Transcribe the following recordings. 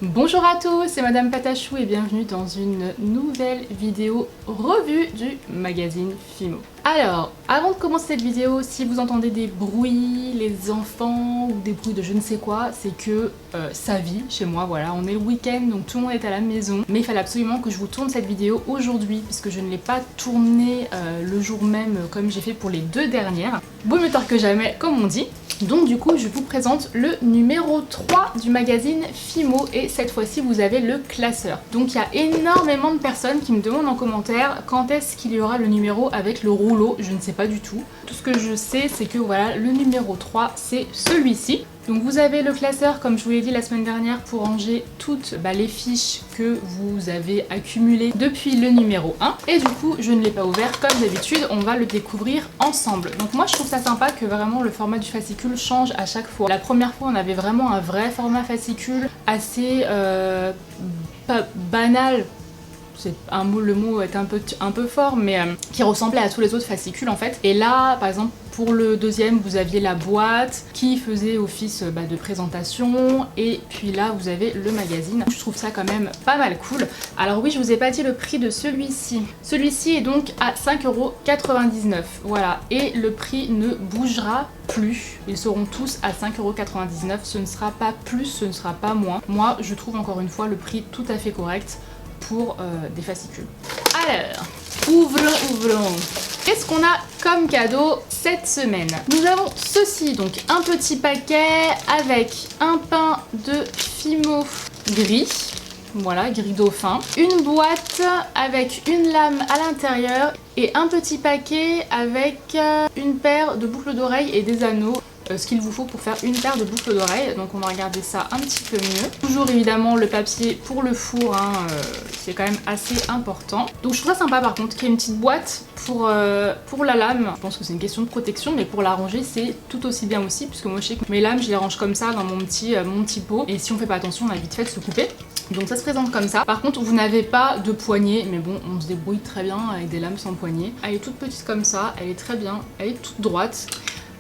Bonjour à tous, c'est Madame Patachou et bienvenue dans une nouvelle vidéo revue du magazine Fimo. Alors, avant de commencer cette vidéo, si vous entendez des bruits, les enfants ou des bruits de je ne sais quoi, c'est que ça vit chez moi, voilà. On est le week-end donc tout le monde est à la maison, mais il fallait absolument que je vous tourne cette vidéo aujourd'hui puisque je ne l'ai pas tournée le jour même comme j'ai fait pour les deux dernières. Vaut mieux tard que jamais, comme on dit. Donc du coup je vous présente le numéro 3 du magazine Fimo et cette fois-ci vous avez le classeur. Donc il y a énormément de personnes qui me demandent en commentaire quand est-ce qu'il y aura le numéro avec le rouleau, je ne sais pas du tout. Tout ce que je sais c'est que voilà, le numéro 3 c'est celui-ci. Donc vous avez le classeur comme je vous l'ai dit la semaine dernière pour ranger toutes les fiches que vous avez accumulées depuis le numéro 1. Et du coup je ne l'ai pas ouvert comme d'habitude, on va le découvrir ensemble. Donc moi je trouve ça sympa que vraiment le format du fascicule change à chaque fois. La première fois on avait vraiment un vrai format fascicule assez pas banal. Le mot est un peu fort, mais qui ressemblait à tous les autres fascicules en fait. Et là, par exemple, pour le deuxième, vous aviez la boîte qui faisait office de présentation, et puis là, vous avez le magazine. Je trouve ça quand même pas mal cool. Alors oui, je vous ai pas dit le prix de celui-ci. Celui-ci est donc à 5,99 €. Voilà, et le prix ne bougera plus. Ils seront tous à 5,99 €. Ce ne sera pas plus, ce ne sera pas moins. Moi, je trouve encore une fois le prix tout à fait correct pour des fascicules. Alors, ouvrons. Qu'est-ce qu'on a comme cadeau cette semaine? Nous avons ceci, donc un petit paquet avec un pain de Fimo gris. Voilà, gris dauphin. Une boîte avec une lame à l'intérieur et un petit paquet avec une paire de boucles d'oreilles et des anneaux. Ce qu'il vous faut pour faire une paire de boucles d'oreilles. Donc on va regarder ça un petit peu mieux. Toujours évidemment le papier pour le four, c'est quand même assez important. Donc je trouve ça sympa par contre qu'il y ait une petite boîte pour la lame. Je pense que c'est une question de protection, mais pour la ranger c'est tout aussi bien aussi, puisque moi je sais que mes lames je les range comme ça dans mon petit pot, et si on fait pas attention on a vite fait de se couper. Donc ça se présente comme ça. Par contre vous n'avez pas de poignée, mais bon on se débrouille très bien avec des lames sans poignée. Elle est toute petite comme ça, elle est très bien, elle est toute droite.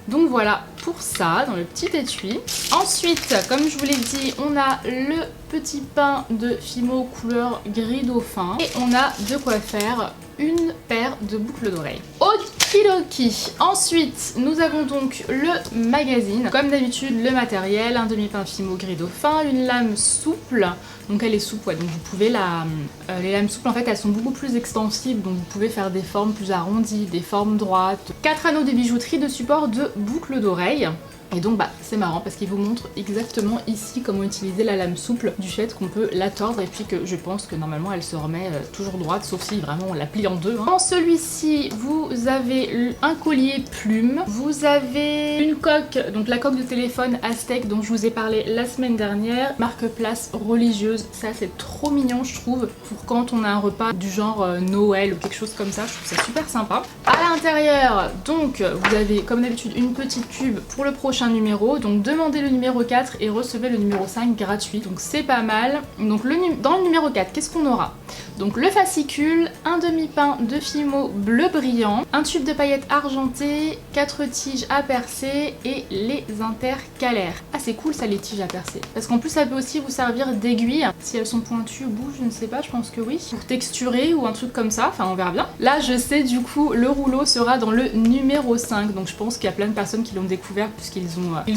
Donc voilà pour ça, dans le petit étui. Ensuite, comme je vous l'ai dit, on a le petit pain de Fimo couleur gris dauphin. Et on a de quoi faire une paire de boucles d'oreilles. Okidoki. Ensuite, nous avons donc le magazine. Comme d'habitude, le matériel, un demi-pain Fimo gris dauphin, une lame souple. Donc elle est souple, ouais, donc vous pouvez les lames souples en fait elles sont beaucoup plus extensibles, donc vous pouvez faire des formes plus arrondies, des formes droites. 4 anneaux de bijouterie de support de boucles d'oreilles. Et donc c'est marrant parce qu'il vous montre exactement ici comment utiliser la lame souple, du fait qu'on peut la tordre et puis que je pense que normalement elle se remet toujours droite, sauf si vraiment on la plie en deux. Dans celui-ci vous avez un collier plume, vous avez une coque, donc la coque de téléphone Aztec dont je vous ai parlé la semaine dernière, marque place religieuse, ça c'est trop mignon je trouve, pour quand on a un repas du genre Noël ou quelque chose comme ça, je trouve ça super sympa. À l'intérieur donc vous avez comme d'habitude une petite pub pour le prochain numéro, donc demandez le numéro 4 et recevez le numéro 5 gratuit, donc c'est pas mal. Donc dans le numéro 4, qu'est-ce qu'on aura? Donc le fascicule, un demi-pain de Fimo bleu brillant, un tube de paillettes argentées, 4 tiges à percer et les intercalaires. Ah c'est cool ça les tiges à percer, parce qu'en plus ça peut aussi vous servir d'aiguille, si elles sont pointues ou bougent, je ne sais pas, je pense que oui, pour texturer ou un truc comme ça, enfin on verra bien. Là je sais du coup, le rouleau sera dans le numéro 5, donc je pense qu'il y a plein de personnes qui l'ont découvert puisqu'ils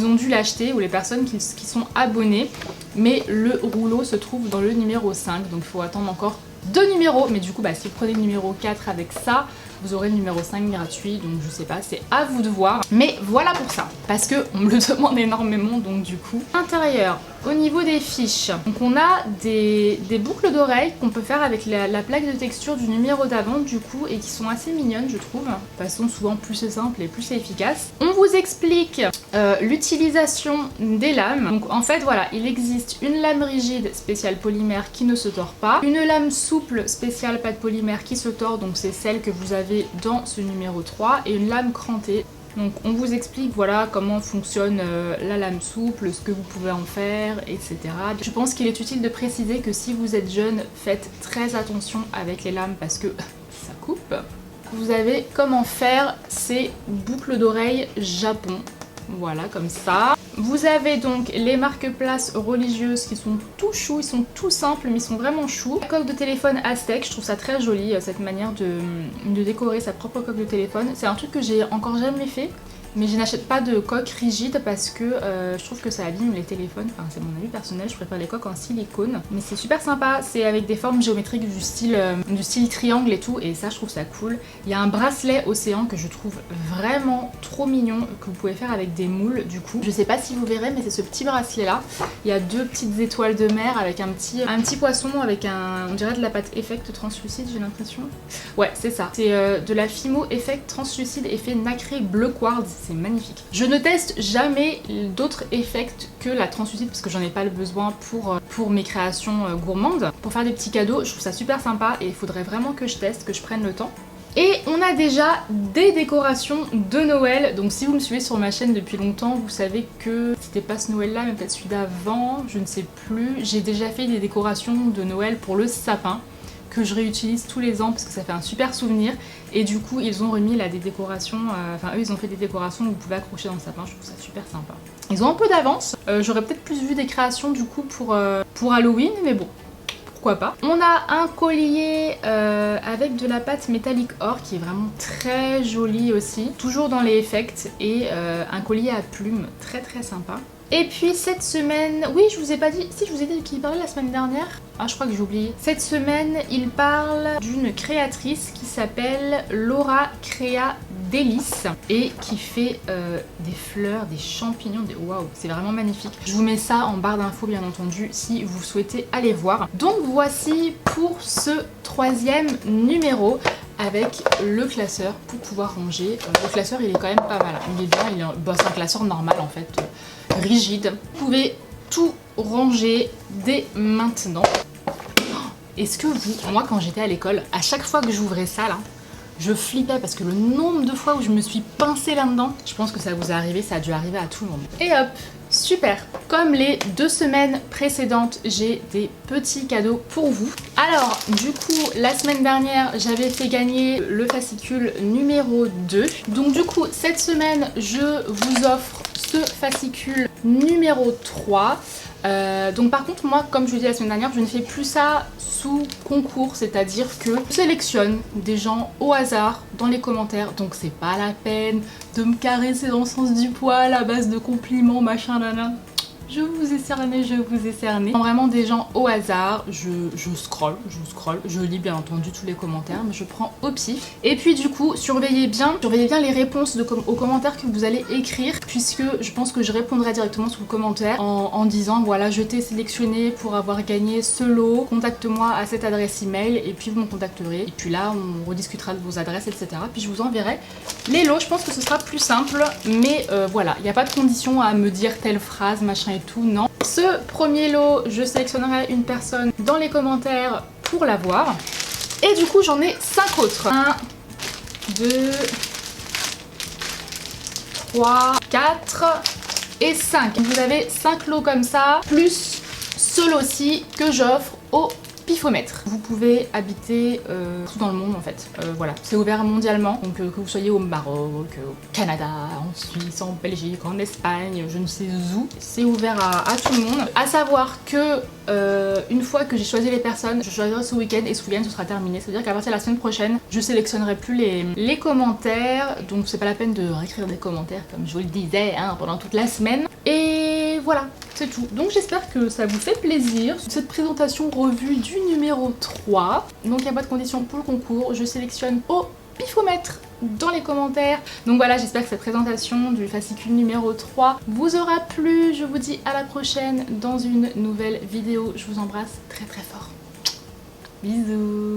ont dû l'acheter, ou les personnes qui sont abonnées, mais le rouleau se trouve dans le numéro 5, donc il faut attendre encore 2 numéros, mais du coup si vous prenez le numéro 4 avec ça, vous aurez le numéro 5 gratuit, donc je sais pas, c'est à vous de voir. Mais voilà pour ça, parce que on me le demande énormément, donc du coup. Intérieur, au niveau des fiches, donc on a des boucles d'oreilles qu'on peut faire avec la plaque de texture du numéro d'avant du coup, et qui sont assez mignonnes je trouve. De toute façon souvent plus c'est simple et plus c'est efficace. On vous explique l'utilisation des lames. Donc en fait voilà, il existe une lame rigide spéciale polymère qui ne se tord pas, une lame souple spéciale pâte polymère qui se tord, donc c'est celle que vous avez dans ce numéro 3, et une lame crantée. Donc on vous explique voilà comment fonctionne la lame souple, ce que vous pouvez en faire, etc. Je pense qu'il est utile de préciser que si vous êtes jeune, faites très attention avec les lames parce que ça coupe. Vous avez comment faire ces boucles d'oreilles Japon. Voilà, comme ça. Vous avez donc les marque-places religieuses qui sont tout choux, ils sont tout simples mais ils sont vraiment choux. La coque de téléphone Aztec, je trouve ça très joli, cette manière de décorer sa propre coque de téléphone. C'est un truc que j'ai encore jamais fait. Mais je n'achète pas de coque rigide parce que je trouve que ça abîme les téléphones. Enfin, c'est mon avis personnel, je préfère les coques en silicone. Mais c'est super sympa, c'est avec des formes géométriques du style triangle et tout. Et ça, je trouve ça cool. Il y a un bracelet océan que je trouve vraiment trop mignon, que vous pouvez faire avec des moules du coup. Je sais pas si vous verrez, mais c'est ce petit bracelet là. Il y a deux petites étoiles de mer avec un petit poisson avec on dirait de la pâte Effect translucide, j'ai l'impression. Ouais, c'est ça. C'est de la Fimo Effect translucide effet nacré bleu quartz. C'est magnifique. Je ne teste jamais d'autres effects que la translucide parce que j'en ai pas le besoin pour mes créations gourmandes. Pour faire des petits cadeaux, je trouve ça super sympa et il faudrait vraiment que je teste, que je prenne le temps. Et on a déjà des décorations de Noël, donc si vous me suivez sur ma chaîne depuis longtemps, vous savez que c'était pas ce Noël là, mais peut-être celui d'avant, je ne sais plus. J'ai déjà fait des décorations de Noël pour le sapin, que je réutilise tous les ans parce que ça fait un super souvenir. Et du coup ils ont remis là des décorations, enfin eux ils ont fait des décorations où vous pouvez accrocher dans le sapin, je trouve ça super sympa. Ils ont un peu d'avance, j'aurais peut-être plus vu des créations du coup pour Halloween, mais bon, pourquoi pas. On a un collier avec de la pâte métallique or qui est vraiment très joli aussi, toujours dans les effects, et un collier à plumes très très sympa. Et puis cette semaine, oui je vous ai pas dit, si je vous ai dit qu'il parlait la semaine dernière. Ah je crois que j'ai oublié. Cette semaine il parle d'une créatrice qui s'appelle Laura Créa Délice et qui fait des fleurs, des champignons, des waouh, c'est vraiment magnifique. Je vous mets ça en barre d'infos bien entendu si vous souhaitez aller voir. Donc voici pour ce troisième numéro avec le classeur pour pouvoir ranger. Le classeur il est quand même pas mal, il est bien, c'est un classeur normal en fait, rigide. Vous pouvez tout ranger dès maintenant. Est-ce que moi quand j'étais à l'école, à chaque fois que j'ouvrais ça là, je flippais parce que le nombre de fois où je me suis pincée là-dedans, je pense que ça vous est arrivé, ça a dû arriver à tout le monde. Et hop, super. Comme les 2 semaines précédentes, j'ai des petits cadeaux pour vous. Alors, du coup, la semaine dernière, j'avais fait gagner le fascicule numéro 2. Donc du coup, cette semaine, je vous offre ce fascicule numéro 3. Donc par contre moi comme je vous l'ai dit la semaine dernière, je ne fais plus ça sous concours, c'est-à-dire que je sélectionne des gens au hasard dans les commentaires, donc c'est pas la peine de me caresser dans le sens du poil à base de compliments machin nana. Je vous ai cerné, je vous ai cerné. Vraiment des gens au hasard, je scrolle, je lis bien entendu tous les commentaires, mais je prends au pif. Et puis du coup, surveillez bien les réponses aux commentaires que vous allez écrire, puisque je pense que je répondrai directement sous le commentaire en disant voilà, je t'ai sélectionné pour avoir gagné ce lot, contacte-moi à cette adresse email, et puis vous me contacterez. Et puis là, on rediscutera de vos adresses, etc. Puis je vous enverrai les lots, je pense que ce sera plus simple, mais voilà, il n'y a pas de condition à me dire telle phrase, machin et tout, non. Ce premier lot, je sélectionnerai une personne dans les commentaires pour l'avoir. Et du coup, j'en ai 5 autres. 1, 2, 3, 4 et 5. Vous avez 5 lots comme ça, plus ce lot-ci que j'offre au pifomètre. Vous pouvez habiter tout dans le monde en fait, voilà, c'est ouvert mondialement, donc que vous soyez au Maroc, au Canada, en Suisse, en Belgique, en Espagne, je ne sais où, c'est ouvert à tout le monde. À savoir que une fois que j'ai choisi les personnes, je choisirai ce week-end et ce week-end ce sera terminé, c'est à dire qu'à partir de la semaine prochaine, je sélectionnerai plus les commentaires, donc c'est pas la peine de réécrire des commentaires comme je vous le disais hein, pendant toute la semaine. Et voilà, c'est tout. Donc j'espère que ça vous fait plaisir, cette présentation revue du numéro 3. Donc il n'y a pas de condition pour le concours, je sélectionne au pifomètre dans les commentaires. Donc voilà, j'espère que cette présentation du fascicule numéro 3 vous aura plu. Je vous dis à la prochaine dans une nouvelle vidéo. Je vous embrasse très très fort. Bisous.